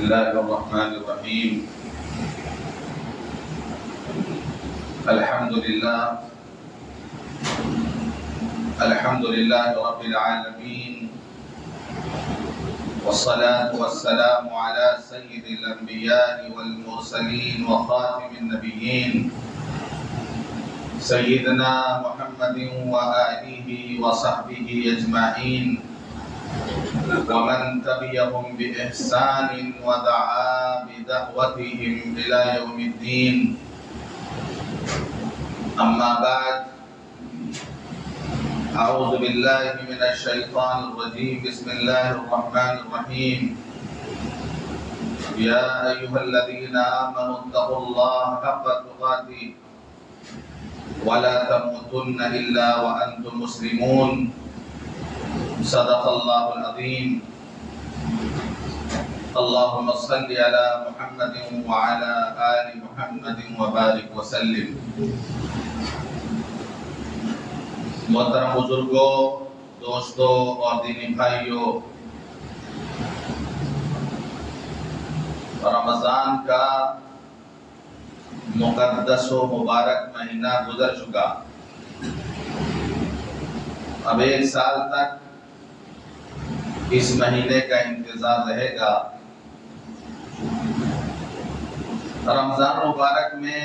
الله الرحمن الرحيم الحمد لله رب العالمين والصلاة والسلام على سيد الأنبياء والمرسلين وخاتم النبيين سيدنا محمد وآله وصحبه أجمعين ومن تبعهم بإحسان ودعا بدعوتهم إلى يوم الدين أما بعد أعوذ بالله من الشيطان الرجيم بسم الله الرحمن الرحيم يا أيها الذين آمنوا اتقوا الله حق تقاته ولا تموتن إلا وأنتم مسلمون صدق الله العظيم اللهم صل على محمد وعلى آل محمد وبارك وسلم محترم بزرگوں، دوستوں اور دینی بھائیوں، رمضان کا مقدس و مبارک مہینہ گزر چکا۔ اب ایک سال تک اس مہینے کا انتظار رہے گا۔ رمضان مبارک میں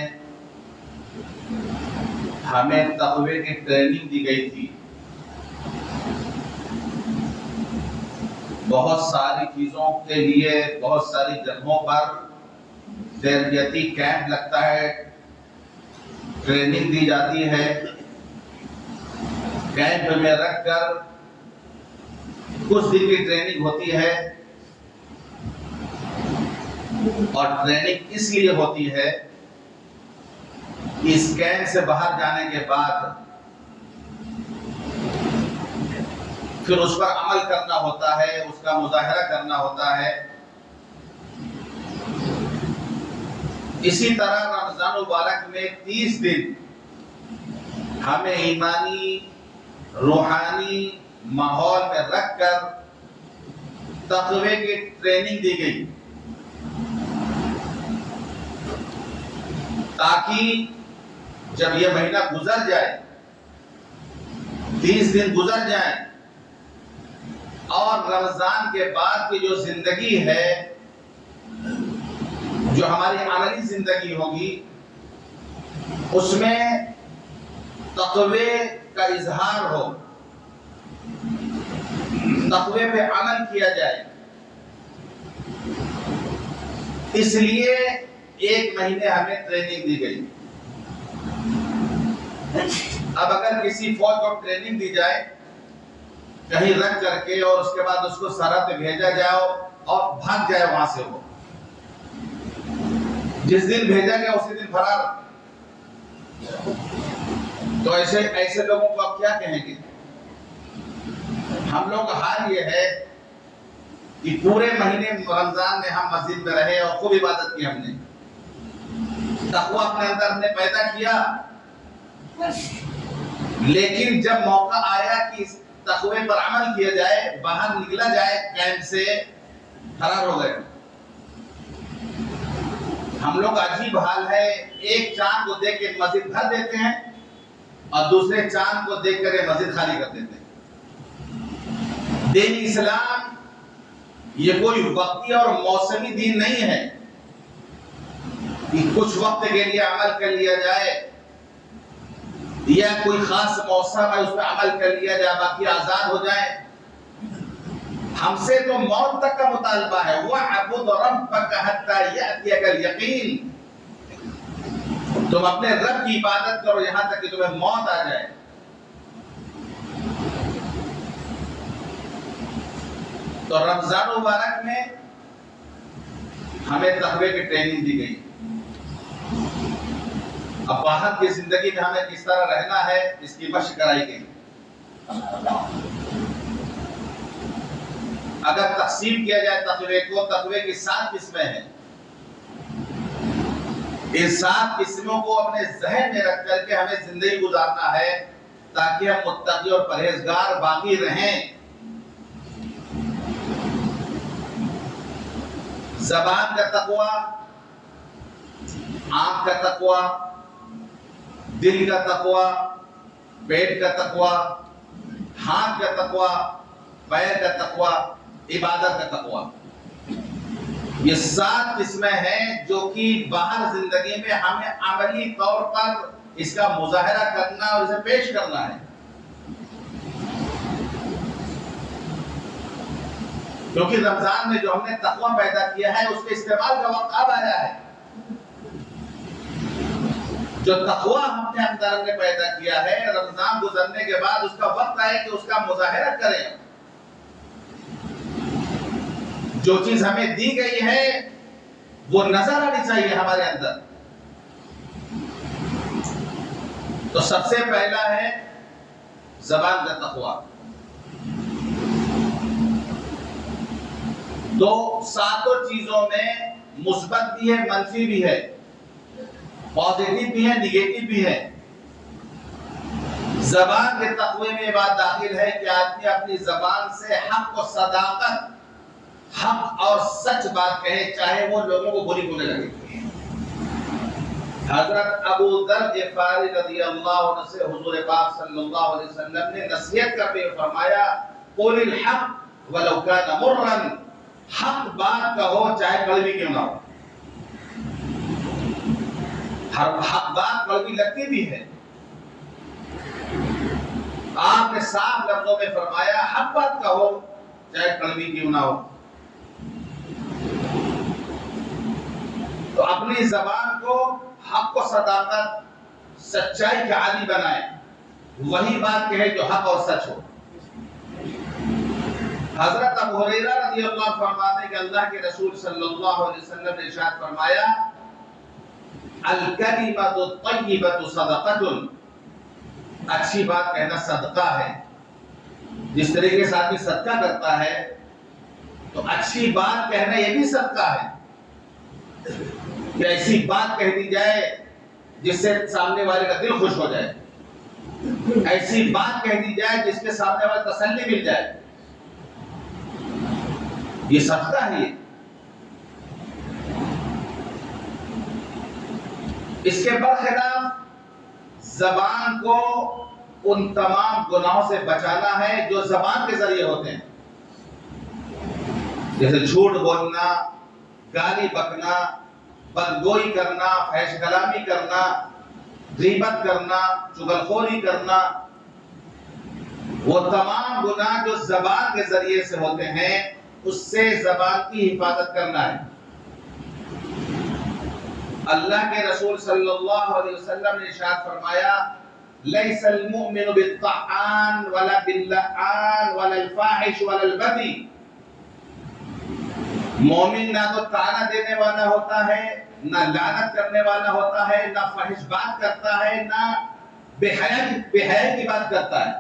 ہمیں تقوی کی ٹریننگ دی گئی تھی۔ بہت ساری چیزوں کے لیے بہت ساری جگہوں پر تربیتی کیمپ لگتا ہے، ٹریننگ دی جاتی ہے۔ کیمپ میں رکھ کر کچھ دن کی ٹریننگ ہوتی ہے، اور ٹریننگ اس لیے ہوتی ہے اس کیمپ سے باہر جانے کے بعد پھر اس پر عمل کرنا ہوتا ہے، اس کا مظاہرہ کرنا ہوتا ہے۔ اسی طرح رمضان مبارک میں 30 دن ہمیں ایمانی روحانی ماحول میں رکھ کر تقوی کی ٹریننگ دی گئی، تاکہ جب یہ مہینہ گزر جائے، 30 دن گزر جائیں، اور رمضان کے بعد کی جو زندگی ہے، جو ہماری عملی زندگی ہوگی، اس میں تقوی کا اظہار ہو، تقوی پہ عمل کیا جائے۔ اس لیے ایک مہینے ہمیں ٹریننگ دی گئی۔ اب اگر کسی فوج کو ٹریننگ دی جائے کہیں رکھ کر کے، اور اس کے بعد اس کو سرحد پہ بھیجا جائے اور بھاگ جائے وہاں سے، وہ جس دن بھیجا گیا اسی دن فرار، تو ایسے لوگوں کو آپ کیا کہیں گے؟ ہم لوگ کا حال یہ ہے کہ پورے مہینے رمضان میں ہم مسجد میں رہے اور خوب عبادت کی، ہم نے تقوی اپنے اندر نے پیدا کیا، لیکن جب موقع آیا کہ اس تقوی پر عمل کیا جائے، باہر نکلا جائے کیمپ سے، فرار ہو گئے۔ ہم لوگ عجیب حال ہے، ایک چاند کو دیکھ کے مسجد بھر دیتے ہیں اور دوسرے چاند کو دیکھ کر یہ مسجد خالی کر دیتے ہیں۔ دین اسلام یہ کوئی وقتی اور موسمی دین نہیں ہے کہ کچھ وقت کے لیے عمل کر لیا جائے، یا کوئی خاص موسم ہے اس پہ عمل کر لیا جائے باقی آزاد ہو جائے۔ ہم سے تو موت تک کا مطالبہ ہے، وَاعْبُدْ رَبَّكَ حَتَّى يَأْتِيَكَ الْيَقِينُ، تم اپنے رب کی عبادت کرو یہاں تک کہ تمہیں موت آ جائے۔ تو رمضان مبارک میں ہمیں تقوی کی ٹریننگ دی گئی۔ اب باہر کی زندگی میں ہمیں کس طرح رہنا ہے اس کی مشق کرائی گئی۔ اگر تقسیم کیا جائے تقوی کو، تقوی کی 7 قسمیں ہیں۔ ان 7 قسموں کو اپنے ذہن میں رکھ کر کے ہمیں زندگی گزارنا ہے، تاکہ ہم متقی اور پرہیزگار باقی رہیں۔ زبان کا تقوی، آنکھ کا تقوی، دل کا تقوی، پیٹ کا تقوی، ہاتھ کا تقوی، پیر کا تقوی، عبادت کا تقوی. یہ 7 قسمیں ہیں جو کہ باہر زندگی میں ہمیں عملی طور پر اس کا مظاہرہ کرنا اور اسے پیش کرنا ہے. کیونکہ رمضان میں جو ہم نے تقوی پیدا کیا ہے اس کے استعمال کا وقت اب آیا ہے. جو تقوی ہم نے اندر میں پیدا کیا ہے، رمضان گزرنے کے بعد اس کا وقت آئے کہ اس کا مظاہرہ کریں. جو چیز ہمیں دی گئی ہے وہ نظر آنی چاہیے ہمارے اندر. تو سب سے پہلا ہے زبان کا تقوی. تو 7 چیزوں میں مثبت بھی ہے، منفی بھی ہے، پازیٹیو بھی ہے، نیگیٹو بھی ہے. زبان کے تقوی میں بات داخل ہے کہ آدمی اپنی زبان سے حق و صداقت، حق اور سچ بات کہے، چاہے وہ لوگوں کو بری ہونے لگے. حضرت ابو ذر غفاری رضی اللہ عنہ سے حضور پاک صلی اللہ علیہ وسلم نے نصیحت کرتے ہوئے فرمایا قول الحق ولو کان مرا، حق بات کہو چاہے کڑوی کیوں نہ ہو. حق بات کڑوی لگتی بھی ہے. آپ نے صاف لفظوں میں فرمایا حق بات کہو چاہے کڑوی کیوں نہ ہو. تو اپنی زبان کو حق و صداقت، سچائی کے عادی بنائے، وہی بات کہے جو حق اور سچ ہو. حضرت ابو ہریرہ رضی اللہ عنہ فرماتے ہیں کہ اللہ کے رسول صلی اللہ علیہ وسلم نے ارشاد فرمایا الکلمۃ الطیبۃ صدقۃ، اچھی بات کہنا صدقہ ہے. جس طریقے سے آدمی صدقہ کرتا ہے تو اچھی بات کہنا یہ بھی صدقہ ہے کہ ایسی بات کہہ دی جائے جس سے سامنے والے کا دل خوش ہو جائے، ایسی بات کہہ دی جائے جس کے سامنے والے تسلی مل جائے. یہ صدقہ ہے. اس کے برخلاف زبان کو ان تمام گناہوں سے بچانا ہے جو زبان کے ذریعے ہوتے ہیں، جیسے جھوٹ بولنا، گالی بکنا، بدگوئی کرنا، فحش کلامی کرنا، غیبت کرنا، چغلخوری کرنا. وہ تمام گناہ جو زبان کے ذریعے سے ہوتے ہیں اس سے زبان کی حفاظت کرنا ہے. اللہ کے رسول صلی اللہ علیہ وسلم نے ارشاد فرمایا لیس المؤمن بالطعان ولا باللعان ولا الفاحش ولا البذی. مومن نہ تو طعنہ دینے والا ہوتا ہے، نہ لعنت کرنے والا ہوتا ہے، نہ فحش بات کرتا ہے، نہ بے حیا کی بات کرتا ہے،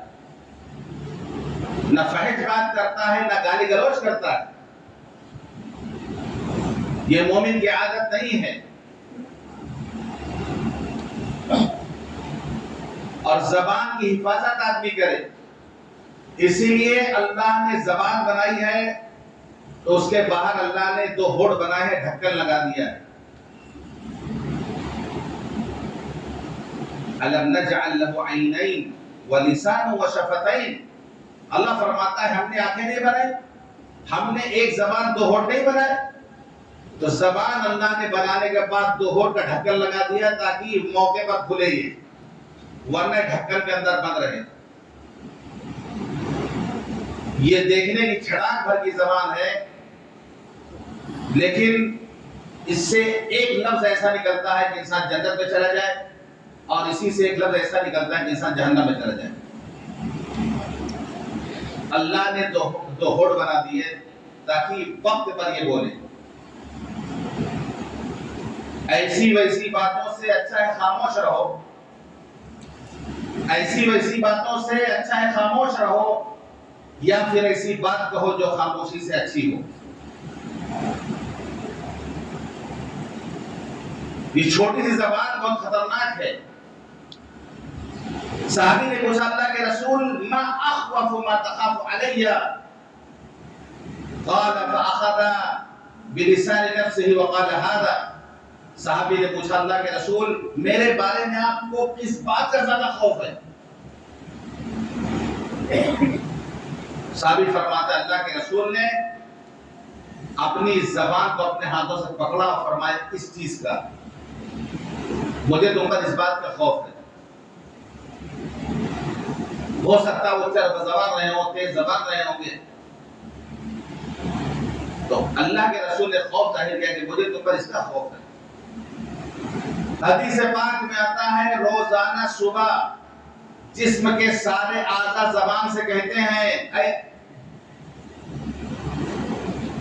نہ فحش بات کرتا ہے، نہ گالی گلوچ کرتا ہے. یہ مومن کی عادت نہیں ہے. اور زبان کی حفاظت آدمی کرے. اسی لیے اللہ نے زبان بنائی ہے تو اس کے باہر اللہ نے 2 ہونٹ بنائے ہیں، ڈھکن لگا دیا ہے. أَلَمْ نَجْعَلْ لَهُ عَيْنَيْنِ وَلِسَانًا وَشَفَتَيْنِ. اللہ فرماتا ہے ہم نے آنکھیں نہیں بنائی، ہم نے ایک زبان 2 ہونٹ نہیں بنائے. تو زبان اللہ نے بنانے کے بعد 2 ہونٹ کا ڈھکن لگا دیا تاکہ موقع پر کھلے یہ، ورنہ ڈھکن کے اندر بند رہے. یہ دیکھنے کی چھڑاک بھر کی زبان ہے، لیکن اس سے ایک لفظ ایسا نکلتا ہے کہ انسان جنت میں چلا جائے، اور اسی سے ایک لفظ ایسا نکلتا ہے کہ انسان جہنم میں چلا جائے. اللہ نے 2 ہونٹ بنا دیے تاکہ وقت پر یہ بولے. ایسی ویسی باتوں سے اچھا ہے خاموش رہو، ایسی ویسی باتوں سے اچھا ہے خاموش رہو، یا پھر ایسی بات کہو جو خاموشی سے اچھی ہو. یہ چھوٹی سی زبان بہت خطرناک ہے. صحابی نے پوچھا اللہ کے رسول ما اخوف ما تخاف علی، قال فاخذ بلسان نفسه وقال هذا. صحابی نے پوچھا اللہ کے رسول میرے بارے میں آپ کو کس بات کا زیادہ خوف ہے؟ صحابی فرماتا ہے اللہ کے رسول نے اپنی زبان کو اپنے ہاتھوں سے پکڑا اور فرمایا اس چیز کا مجھے تم پر اس بات کا خوف ہے. ہو سکتا وہ چرب زبان رہے ہوں تیز زبان رہے ہوں گے. تو اللہ کے رسول نے خوف ظاہر کیا کہ مجھے تم پر اس کا خوف ہے. حدیث پاک میں آتا ہے روزانہ صبح جسم کے سارے اعضاء زبان سے کہتے ہیں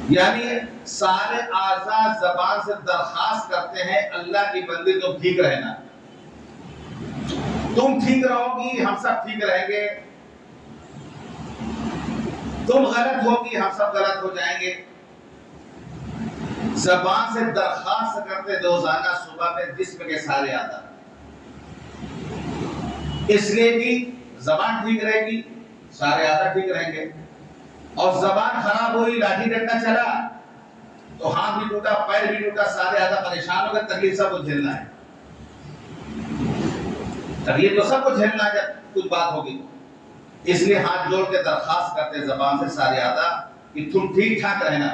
یعنی سارے اعضاء زبان سے درخواست کرتے ہیں اللہ کی بندی تم ٹھیک رہنا. تم ٹھیک رہو گی ہم سب ٹھیک رہیں گے. تم غلط ہوگی ہم سب غلط ہو جائیں گے. زبان سے درخواست کرتے روزانہ صبح میں جسم کے سارے اعضاء اس لیے کہ زبان ٹھیک رہے گی سارے اعضاء ٹھیک رہیں گے. اور زبان خراب ہوئی لاٹھی ڈنڈا چلا تو ہاتھ بھی ٹوٹا پیر بھی ٹوٹا سارے اعضاء پریشان ہو گئے. تکلیف سب کو جھیلنا ہے. تکلیف تو سب کو جھیلنا ہے جب کچھ بات ہوگی تو. اس لیے ہاتھ جوڑ کے درخواست کرتے زبان سے سارے اعضاء کہ تم ٹھیک ٹھاک رہنا.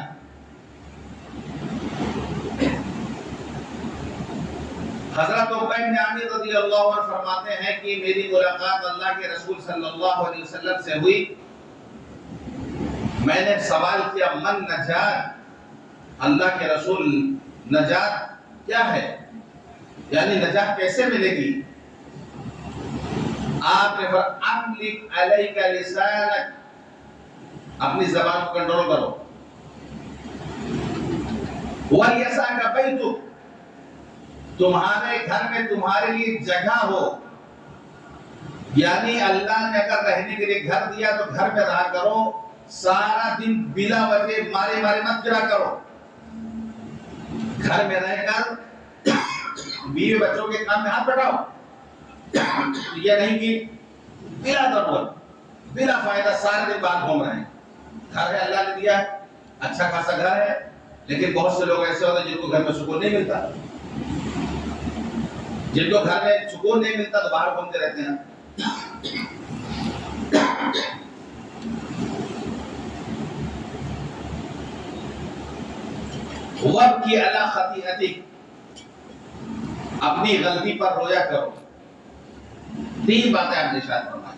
حضرت عقبہ بن عامر رضی اللہ عنہ فرماتے ہیں کہ میری ملاقات اللہ کے رسول صلی اللہ علیہ وسلم سے ہوئی. میں نے سوال کیا من نجات, اللہ کے رسول نجات کیا ہے, یعنی نجات کیسے ملے گی؟ آپ نے فرمایا املک علیک لسانک, اپنی زبان کو کنٹرول کرو. وَلْيَسَعْكَ بَيْتُكَ, تمہارے گھر میں تمہارے لیے جگہ ہو. یعنی اللہ نے اگر رہنے کے لیے گھر دیا تو گھر میں رہا کرو. سارا دن بلا وجہ مارے مت پھرا کرو. گھر میں رہ کر بیوی بچوں کے کام میں ہاتھ بٹاؤ. یہ نہیں کہ بلا ضرورت بلا فائدہ سارے دن بعد گھوم رہے ہیں. گھر ہے اللہ نے دیا ہے, اچھا خاصا گھر ہے, لیکن بہت سے لوگ ایسے ہوتے ہیں جن کو گھر میں سکون نہیں ملتا. جن کو گھر میں سکون نہیں ملتا تو باہر گھومتے رہتے ہیں. وَابْكِ عَلَىٰ خَطِيئَتِكَ, اپنی غلطی پر رویا کرو. 3 باتیں آپ نے ارشاد فرمائی,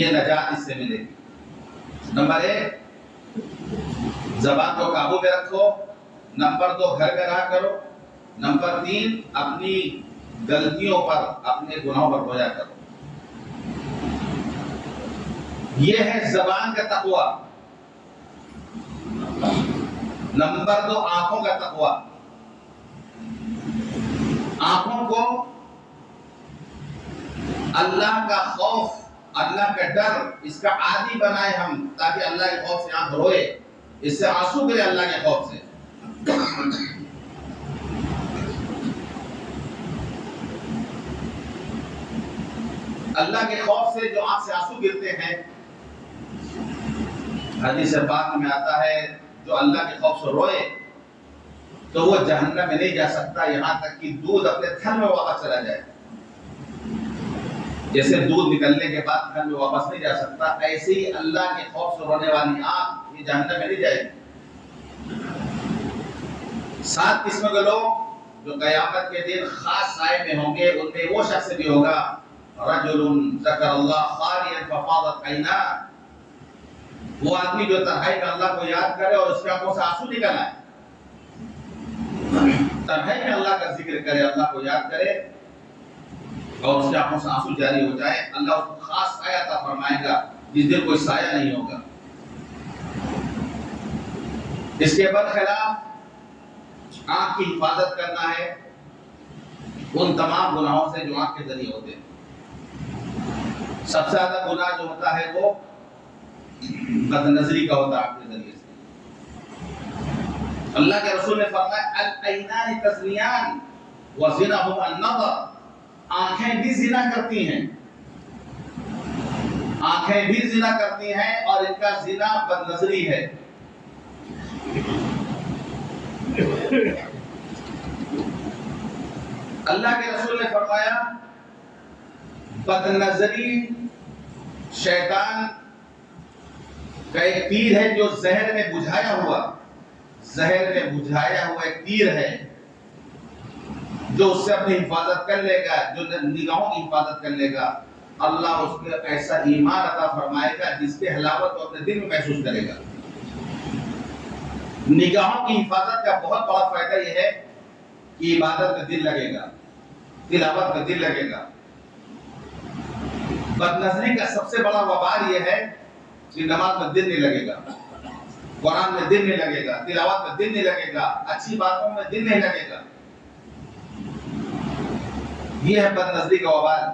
یہ نجات اس سے ملے گی. نمبر 1 زبان کو قابو میں رکھو. نمبر 2 گھر میں رہا کرو. نمبر 3 اپنی غلطیوں پر اپنے گناہوں پر رویا کرو. یہ ہے زبان کا تقوی. نمبر 2 آنکھوں کا تقوی. آنکھوں کو اللہ کا خوف, اللہ کا ڈر, اس کا عادی بنائے ہم, تاکہ اللہ کے خوف سے آنکھ روئے, اس سے آنسو گرے اللہ کے خوف سے. اللہ کے خوف سے جو آنکھ سے آنسو گرتے ہیں, حدیث پاک میں آتا ہے جو اللہ کے خوف سے روئے تو وہ جہنم میں نہیں جا سکتا یہاں تک کہ دودھ اپنے تھن میں واپس چلا جائے. جیسے دودھ نکلنے کے بعد تھن میں واپس نہیں جا سکتا, ایسے ہی اللہ کے خوف سے رونے والی آنکھ یہ جہنم میں نہیں جائے گی. 7 قسم کے لوگ جو قیامت کے دن خاص سائے میں ہوں گے, ان میں وہ شخص بھی ہوگا رجل ذکر اللہ خالیا ففاضت عیناہ, وہ آدمی جو تنہائی میں اللہ کو یاد کرے اور اس کے آنکھوں سے آنسو نکل آئے. تنہائی میں اللہ کا ذکر کرے, اللہ کو یاد کرے اور اس کے آنکھوں سے آنسو جاری ہو جائے, اللہ اس کو خاص سایہ عطا فرمائے گا جس دن کوئی سایہ نہیں ہوگا. اس کے برخلاف آنکھ کی حفاظت کرنا ہے ان تمام گناہوں سے جو آنکھ کے ذریعے ہوتے ہیں. سب سے زیادہ گناہ جو ہوتا ہے وہ بد نظری کا ہوتا ہے آنکھ کے ذریعے سے. اللہ کے رسول نے فرمایا العینان تزنیان وزناہما النظر, آنکھیں بھی زنا کرتی ہیں, آنکھیں بھی زنا کرتی ہیں اور ان کا زنا بد نظری ہے. اللہ کے رسول نے فرمایا بد نظری شیطان کا ایک تیر ہے جو زہر میں بجھایا ہوا ایک تیر ہے جو اس سے اپنی حفاظت کر لے گا، جو نگاہوں کی حفاظت کر لے گا، اللہ اس کو ایسا ایمان عطا فرمائے گا جس کے حلاوت وہ اپنے دل میں محسوس کرے گا۔ نگاہوں کی حفاظت کا بہت بڑا فائدہ یہ ہے کہ عبادت میں دل لگے گا، تلاوت میں دل لگے گا۔ بد نظری کا سب سے بڑا وبال یہ ہے کہ نماز میں دل نہیں لگے گا، قرآن میں دل نہیں لگے گا، تلاوت میں دل نہیں لگے گا، اچھی باتوں میں دل نہیں لگے گا۔ یہ ہے بد نظری کا وبال۔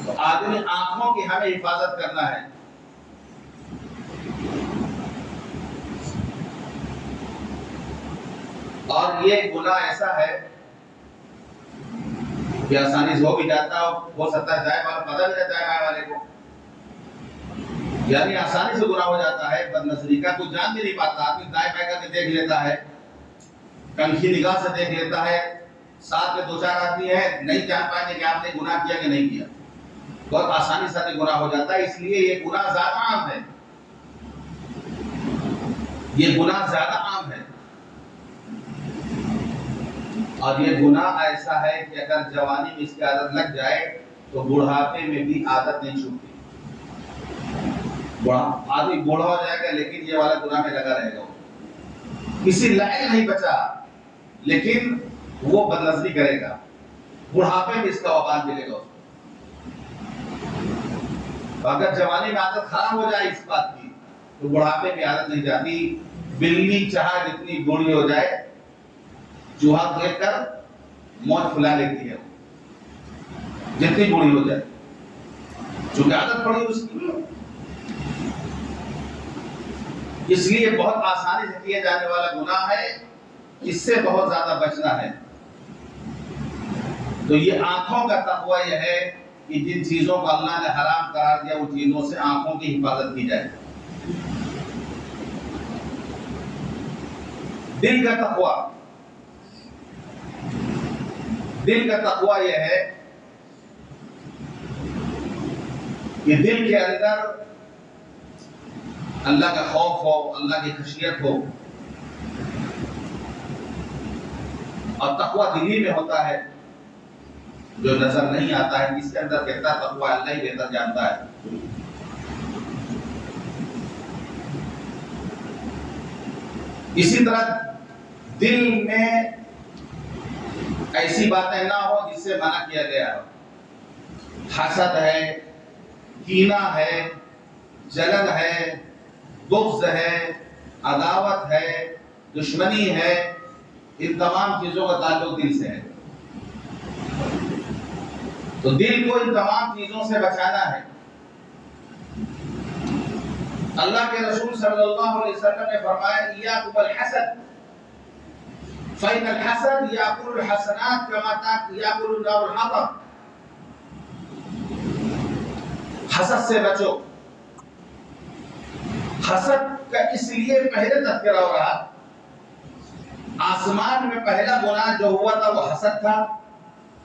تو آدمی آنکھوں کی ہمیں حفاظت کرنا ہے۔ اور یہ گناہ ایسا ہے کہ آسانی سے ہو بھی جاتا ہو سکتا ہے دائیں والا پتہ بھی جاتا ہے بائیں والے کو، یعنی آسانی سے گناہ ہو جاتا ہے بد نظری کا۔ کوئی جان بھی نہیں پاتا، آدمی دائیں بائیں کر کے دیکھ لیتا ہے، کنکھی نگاہ سے دیکھ لیتا ہے، ساتھ میں دو چار آدمی ہیں نہیں جان پائیں گے کہ آپ نے گناہ کیا کہ نہیں کیا، بہت آسانی سے گناہ ہو جاتا ہے۔ اس لیے یہ گناہ زیادہ عام ہے، یہ گناہ زیادہ عام ہے۔ اور یہ گناہ ایسا ہے کہ اگر جوانی میں اس کی عادت لگ جائے تو بڑھاپے میں بھی عادت نہیں چھوٹتی۔ آدمی بوڑھا ہو جائے گا لیکن یہ والا گناہ میں لگا رہے گا، کسی لائق نہیں بچا لیکن وہ بد نظری کرے گا، بڑھاپے میں اس کا وبال ملے گا۔ اگر جوانی میں عادت خراب ہو جائے اس بات کی تو بڑھاپے میں عادت نہیں جاتی۔ بلی چاہے جتنی بوڑھی ہو جائے، چوہا دیکھ کر موت پھلا لیتی ہے جتنی بوڑھی ہو جائے، چونکہ عادت پڑی اس کی۔ اس لیے بہت آسانی سے کیے جانے والا گناہ ہے، اس سے بہت زیادہ بچنا ہے۔ تو یہ آنکھوں کا تقوی یہ ہے کہ جن چیزوں کو اللہ نے حرام قرار دیا ان چیزوں سے آنکھوں کی حفاظت کی جائے۔ دل کا تقوی، دل کا تقوی یہ ہے کہ دل کے اندر اللہ کا خوف ہو، اللہ کی خشیت ہو، اور تقوی دلی میں ہوتا ہے جو نظر نہیں آتا ہے۔ جس کے اندر کہتا تقوی اللہ ہی بہتر جانتا ہے۔ اسی طرح دل میں ایسی باتیں نہ ہو جس سے منع کیا گیا ہو، حسد ہے، کینہ ہے، جلن ہے، بغض ہے، عداوت ہے، دشمنی ہے، ان تمام چیزوں کا تعلق دل سے ہے۔ تو دل کو ان تمام چیزوں سے بچانا ہے۔ اللہ کے رسول صلی اللہ علیہ وسلم نے فرمایا ایاکم الحسد فإن الحسد یأکل الحسنات کما یأکل النار الحطب۔ حسد سے بچو۔ حسد کا اس لیے پہلے تذکرہ ہو رہا، آسمان میں پہلا گناہ جو ہوا تھا وہ حسد تھا،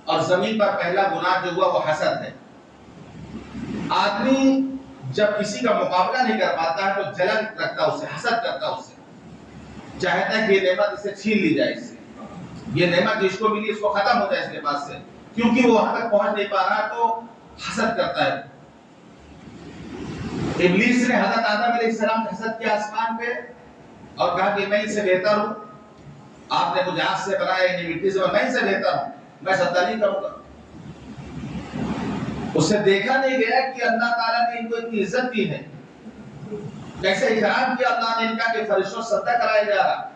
اور زمین پر پہلا گناہ جو ہوا وہ حسد ہے۔ آدمی جب کسی کا مقابلہ نہیں کر پاتا ہے تو جلن رکھتا اس سے، حسد کرتا اس سے، چاہتا ہے کہ یہ نعمت اس سے چھین لی جائے، اس سے یہ نعمت جس کو ملی اس کو ختم ہو جائے اس کے پاس سے، کیونکہ وہ وہاں تک پہنچ نہیں پا رہا تو حسد کرتا ہے۔ ابلیس نے حضرت آدم علیہ السلام سے حسد کیا آسمان پہ اور کہا کہ میں اس سے بہتر ہوں، آپ نے مجھے آگ سے بنایا یعنی مٹی سے، میں اس سے بہتر ہوں، میں سجدہ نہیں کروں گا۔ اس سے دیکھا نہیں گیا کہ اللہ تعالیٰ نے ان کو اتنی عزت دی ہے، کیسے اکرام کیا اللہ نے ان کا کہ فرشتوں سے سجدہ کرایا جا رہا۔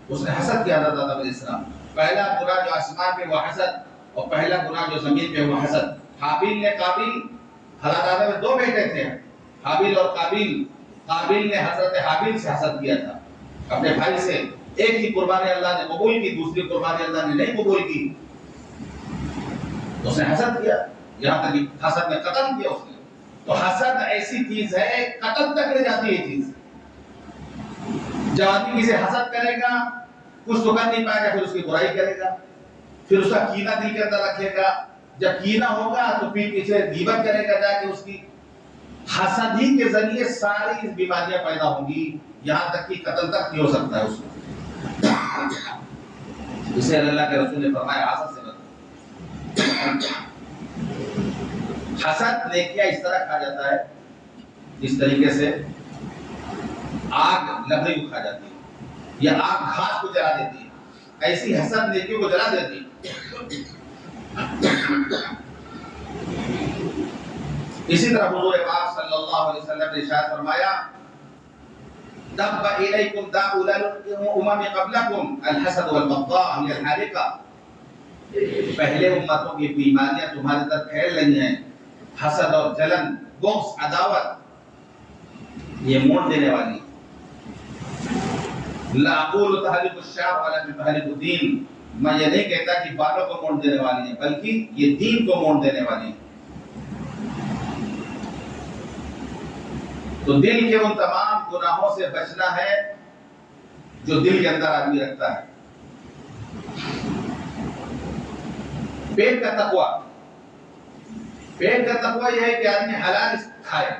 اس نے حسد کیا حضرت آدم علیہ السلام۔ پہلا گناہ جو آسمان پہ وہ حسد، اور پہلا گناہ جو زمین پہ وہ حسد۔ حابیل نے قابیل، حضرت آدم میں دو بیٹے تھے، حابیل اور قابیل۔ قابیل نے حضرت حابیل سے حسد کیا تھا اپنے بھائی سے، ایک ہی قربانی اللہ نے قبول کی، دوسری قربانی اللہ نے نہیں قبول کی، اس نے حسد کیا، یہاں تک کہ حسد میں قتل کیا اس نے۔ تو حسد ایسی چیز ہے قتل تک لے جاتی ہے یہ چیز۔ جب آدمی کسی حسد کرے گا کچھ تو کر نہیں پائے گا، پھر اس کی برائی کرے گا، پھر اس کا کینہ دل کے اندر رکھے گا، جب کینہ ہوگا تو پھر پیچھے غیبت کرے گا جا کے اس کی، حسد ہی کے ذریعے ساری بیماریاں پیدا ہوں گی، یہاں تک کہ قتل تک نہیں ہو سکتا ہے اس کو۔ اسے اللہ کے رسول نے فرمایا حسد سے بچو۔ حسد نیکیاں اس طرح کھا جاتا ہے جس طریقے سے آگ لکڑی کو کھا جاتی ہے یا آگ گھاس کو جلا دیتی ہے، ایسی حسد نیکیوں کو جلا دیتی ہے۔ اسی طرح حضور پاک صلی اللہ علیہ وسلم نے ارشاد فرمایا دب الیکم داء الامم قبلکم الحسد والبغضاء هي الحالقہ، پہلے امتوں کی بیماریاں تمہارے تک پھیل رہی ہیں، حسد اور جلن، بغض، عداوت، یہ موڑ دینے والی۔ لا اقول تهلك الشعب ولكن تهلك الدين، میں یہ نہیں کہتا کہ بالوں کو موڑ دینے والی ہے، بلکہ یہ دین کو موڑ دینے والی ہے۔ تو دل کے ان تمام گناہوں سے بچنا ہے جو دل کے اندر آدمی رکھتا ہے۔ پیٹ کا تقوی، پیٹ کا تقوی یہ ہے کہ آدمی حلال کھائے۔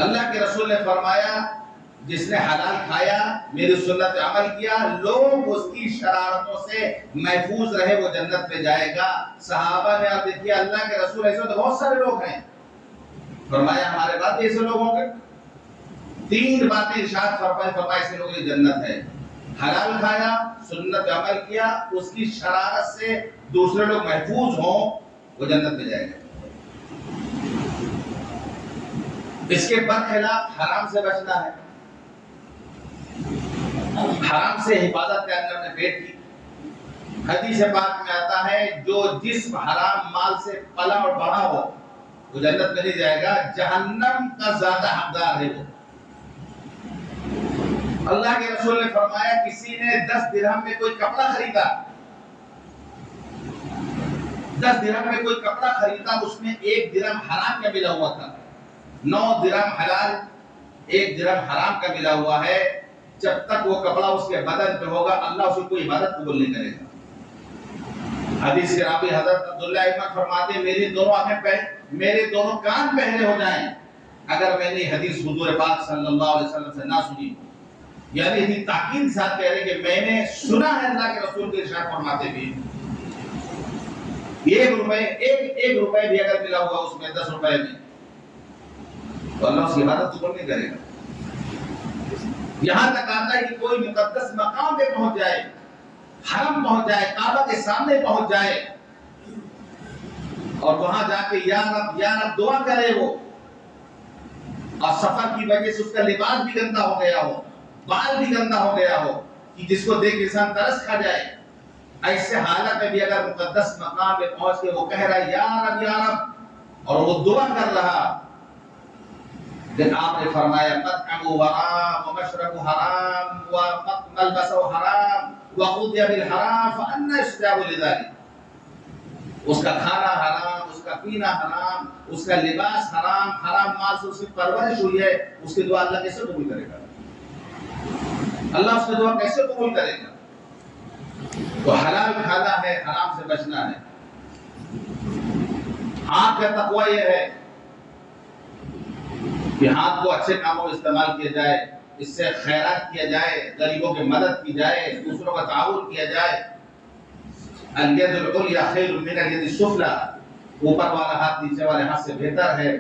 اللہ کے رسول نے فرمایا جس نے حلال کھایا، میری سنت عمل کیا، لوگ اس کی شرارتوں سے محفوظ رہے، وہ جنت میں جائے گا۔ صحابہ نے عرض کیا اللہ کے رسول ایسے تو بہت سارے لوگ ہیں، فرمایا ہمارے بعد ایسے لوگ ہوں گے؟ تین باتیں ارشاد فرمایا ایسے لوگوں کی جنت ہے، حلال کھایا، سنت عمل کیا، اس کی شرارت سے دوسرے لوگ محفوظ ہوں، وہ جنت میں جائے گا۔ اس کے برخلاف حرام سے بچنا ہے، حرام سے حفاظت کرنا اپنے پیٹ کی۔ حدیث پاک میں آتا ہے جو جسم حرام مال سے پلا اور بڑھا ہو وہ جنت میں نہیں جائے گا، جہنم کا زیادہ حقدار ہے وہ۔ اللہ کے رسول نے فرمایا کسی نے 10 درہم میں کوئی کپڑا خریدا، 10 درہم میں کوئی کپڑا خریدا، اس میں 1 درہم حرام کا ملا ہوا تھا، 9 درہم حلال، 1 درہم حرام کا ملا ہوا ہے۔ جب تک وہ کپڑا اس کے بدن پہ ہوگا اللہ اس کی کوئی عبادت قبول نہیں کرے گا۔ حدیث کے راوی حضرت عبداللہ ابن فرماتے ہیں میری دونوں آنکھیں میرے دونوں کان پہنے ہو جائیں اگر میں نے حدیث حضور پاک صلی اللہ علیہ وسلم سے نہ سنی، یعنی اتنی تاکید ساتھ کہہ رہے کہ میں نے سنا ہے اللہ کے رسول کے ارشاد فرماتے بھی 1 روپے بھی اگر ملا ہوا اس میں 10 روپے میں تو اللہ اس کی عبادت قبول نہیں کرے گا۔ یہاں تک آتا ہے کہ کوئی مقدس مقام پہ پہنچ جائے، حرم پہنچ جائے، کعبہ کے سامنے پہنچ جائے اور وہاں جا کے یا رب دعا کرے وہ، اور سفر کی وجہ سے اس کا لباس بھی گندا ہو گیا ہو، بال بھی گندا ہو گیا ہو کہ جس کو دیکھ انسان ترس کھا جائے، ایسے حالت میں بھی اگر مقدس مقام پہ پہنچ کے وہ کہہ رہا ہے یا رب اور وہ دعا کر رہا، لیکن آپ نے فرمایا مطعمہ حرام ومشربہ حرام وملبسہ حرام وغذی بالحرام فأنی یستجاب لذلک، اس کا کھانا حرام، اس کا پینا حرام، اس کا لباس حرام، حرام مال سے اس کی پرورش ہوئی ہے، اس کی دعا اللہ کیسے قبول کرے گا؟ اللہ اس کی دعا کیسے قبول کرے گا؟ تو حلال کھانا ہے، حرام سے بچنا ہے۔ ہاتھ کا تقوی یہ ہے کہ ہاتھ کو اچھے کاموں میں استعمال کیا جائے، اس سے خیرات کیا جائے، غریبوں کی مدد کی جائے، دوسروں کا تعاون کیا جائے۔ الید العلیٰ خیر من الید السفلیٰ، اوپر والا ہاتھ نیچے والے ہاتھ سے بہتر ہے۔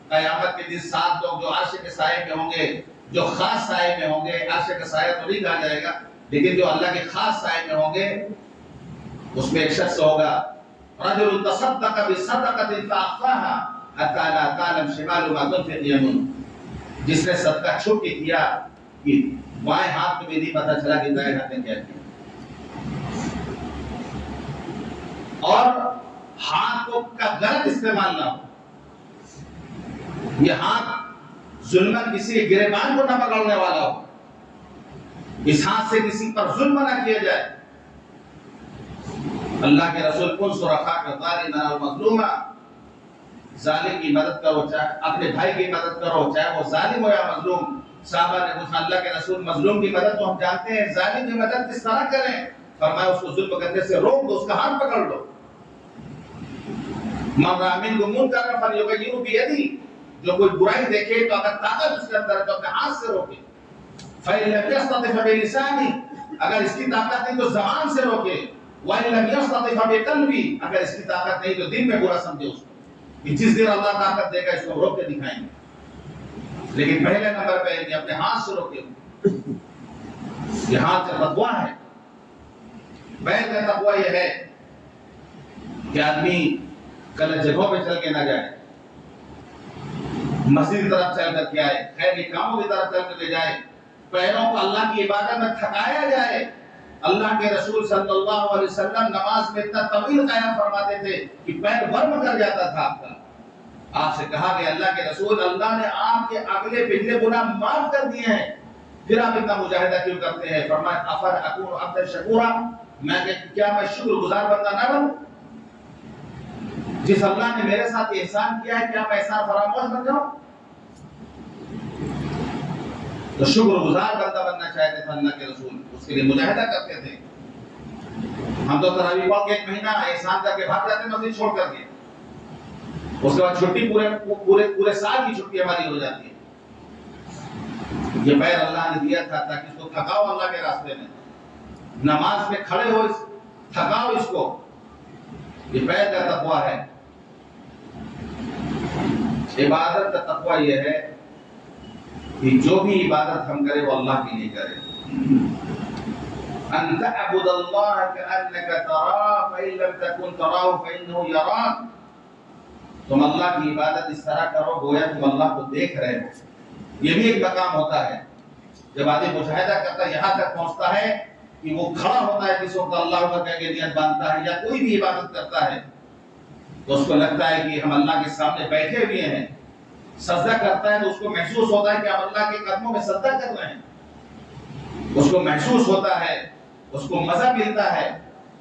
قیامت کے دن 7 لوگ جو عرش کے سائے میں ہوں گے، جو خاص سائے میں ہوں گے، عرش کا سایہ تو نہیں کہا جائے گا لیکن جو اللہ کے خاص سائے میں ہوں گے اس میں ایک شخص ہوگا رجل تصدق بصدقۃ فاخفاها حتى لا تعلم شماله ما تنفق يمينه، جس نے صدقہ چھپ کے کیا کہ بائیں ہاتھ کو بھی نہیں پتہ چلا کہ دائیں ہاتھ نے کیا کیا، اور ہاتھ کو کا غلط استعمال نہ ہو، یہ ہاتھ ظلمن کسی گریبان کو نہ پکڑنے والا ہو، اس ہاتھ سے کسی پر ظلم نہ کیا جائے۔ اللہ کے رسول انصر اخاک ظالما او مظلوما، ظالم کی مدد کرو، چاہے اپنے بھائی کی مدد کرو چاہے وہ ظالم ہو یا مظلوم، صحابہ نے پوچھا اللہ کے رسول مظلوم کی مدد تو ہم جانتے ہیں، ظالم کی مدد کس طرح کریں؟ فرمایا اس کو ظلم کرنے سے روک دو، اس کا ہاتھ پکڑ لو۔ من رأى منكم منکرا فلیغیرہ بیدہ، جو کوئی برائی دیکھے تو اگر طاقت اس کے اندر ہے تو اپنے ہاتھ سے روکے۔ فإن لم يستطع فبلسانہ، اگر اس کی طاقت نہیں تو زبان سے روکے۔ وإن لم يستطع فبقلبہ، اگر اس کی طاقت نہیں تو دل میں برا سمجھے اس کو، کہ جس دن اللہ طاقت دے گا اس کو روک کے دکھائیں گے۔ لیکن پہلے نمبر پہ کہ اپنے ہاتھ سے روکے، یہ ہاتھ کا تقویٰ ہے۔ پہلے کا تقویٰ یہ ہے کہ آدمی غلط جگہوں پہ چل کے نہ جائے، مسجد کی طرف چل کر کے آئے، خیر کے کاموں کی طرف چل کر کے جائے، پیروں کو اللہ کی عبادت میں تھکایا جائے۔ اللہ کے رسول صلی اللہ علیہ وسلم نماز میں اتنا طویل قیام فرماتے تھے کہ پیر ورم کر جاتا تھا آپ کا۔ آپ سے کہا کہ اللہ کے رسول اللہ نے آپ کے اگلے پچھلے گناہ معاف کر دیے ہیں، پھر آپ اتنا مجاہدہ کیوں کرتے ہیں؟ فرمایا افر اکون عبدا شکورا، کیا میں شکر گزار بندہ نہ بنوں؟ جس اللہ نے میرے ساتھ احسان کیا ہے کیا میں احسان فراموش بن جاؤں؟ تو شکر گزار بندہ بننا چاہتے تھے اللہ کے رسول، اس کے لیے مجاہدہ کرتے تھے۔ ہم تو تراویح پڑھ کے ایک مہینہ احسان کر کے بھاگ جاتے مسجد چھوڑ کر کے، اس کے بعد چھٹی پورے سال کی چھٹی ہماری ہو جاتی ہے۔ یہ پیر اللہ نے دیا تھا تاکہ اس کو تھکاؤ اللہ کے راستے میں، نماز میں کھڑے ہو، تھکاؤ اس کو۔ یہ پیر کا تقویٰ ہے۔ عبادت کا تقویٰ یہ ہے کہ جو بھی عبادت ہم کریں وہ اللہ کے لیے کریں۔ ان تعبد اللہ کأنک تراہ فإن لم تکن تراہ فإنہ یراک، تم اللہ کی عبادت اس طرح کرو گویا تم اللہ کو دیکھ رہے ہو۔ یہ بھی ایک مقام ہوتا ہے جب آدمی مجاہدہ کرتا ہے، یہاں تک پہنچتا ہے کہ وہ کھڑا ہوتا ہے کسی وقت اللہ کا کہہ کے نیت باندھتا ہے یا کوئی بھی عبادت کرتا ہے تو اس کو لگتا ہے کہ ہم اللہ کے سامنے بیٹھے ہوئے ہیں۔ سجدہ کرتا ہے تو اس کو محسوس ہوتا ہے کہ ہم اللہ کے قدموں میں سجدہ کر رہے ہیں، اس کو محسوس ہوتا ہے، اس کو مزہ ملتا ہے،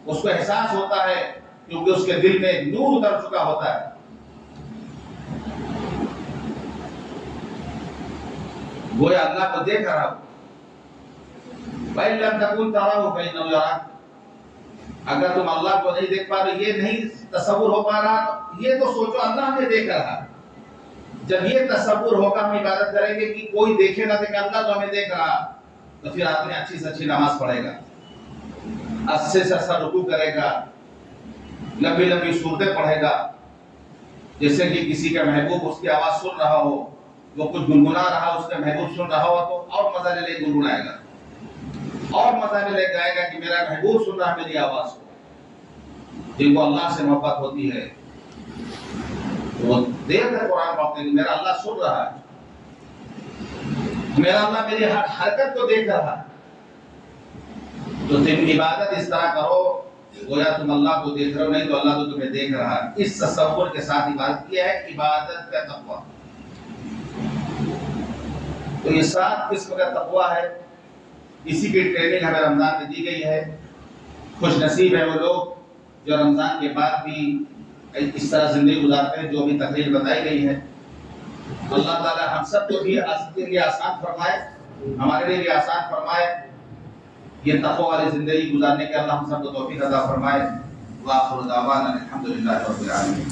اس کو احساس ہوتا ہے، کیونکہ اس کے دل میں نور اتر چکا ہوتا ہے۔ گویا اللہ کو دیکھ رہا ہو۔ فَإِن لَمْ تَكُنْ تَرَاهُ فَإِنَّهُ يَرَاكَ، اگر تم اللہ کو نہیں دیکھ پا رہے، یہ نہیں تصور ہو پا رہا، یہ تو سوچو اللہ ہمیں دیکھ رہا۔ جب یہ تصور ہوگا ہم عبادت کریں گے کہ کوئی دیکھے نہ دیکھے، اللہ تو ہمیں دیکھ رہا، تو پھر آدمی اچھی سے اچھی نماز پڑھے گا، اچھے سے اچھا رکوع کرے گا، لمبی لمبی سورتیں پڑھے گا، جیسے کہ کسی کا محبوب اس کی آواز سن رہا ہو، وہ کچھ گنگنا رہا، اس کا محبوب سن رہا ہو تو اور مزہ لے لے گنگنائے گا، اور مزہ لے جائے گا کہ میرا محبوب سن رہا ہے میری آواز کو۔ جن کو اللہ سے محبت ہوتی ہے وہ دیر تک قرآن پڑھتے ہیں، میرا اللہ سن رہا ہے، میرا اللہ میری ہر حرکت کو دیکھ رہا ہے۔ تو تم عبادت اس طرح کرو گویا تم اللہ کو دیکھ رہے ہو، نہیں تو اللہ تو تمہیں دیکھ رہا ہے۔ اس تصور کے ساتھ عبادت کیا ہے، عبادت کا تقویٰ۔ تو یہ 7 قسم کا تقویٰ ہے، اسی کی ٹریننگ ہمیں رمضان میں دی گئی ہے۔ خوش نصیب ہے وہ لوگ جو رمضان کے بعد بھی اس طرح زندگی گزارتے ہیں جو بھی تقریر بتائی گئی ہے۔ اللہ تعالی ہم سب کو بھی آسان فرمائے، ہمارے لیے بھی آسان فرمائے، یہ تقویٰ والی زندگی گزارنے کے اللہ ہم سب کو توفیق عطا فرمائے۔ وآخر دعوانا الحمدللہ رب العالمین۔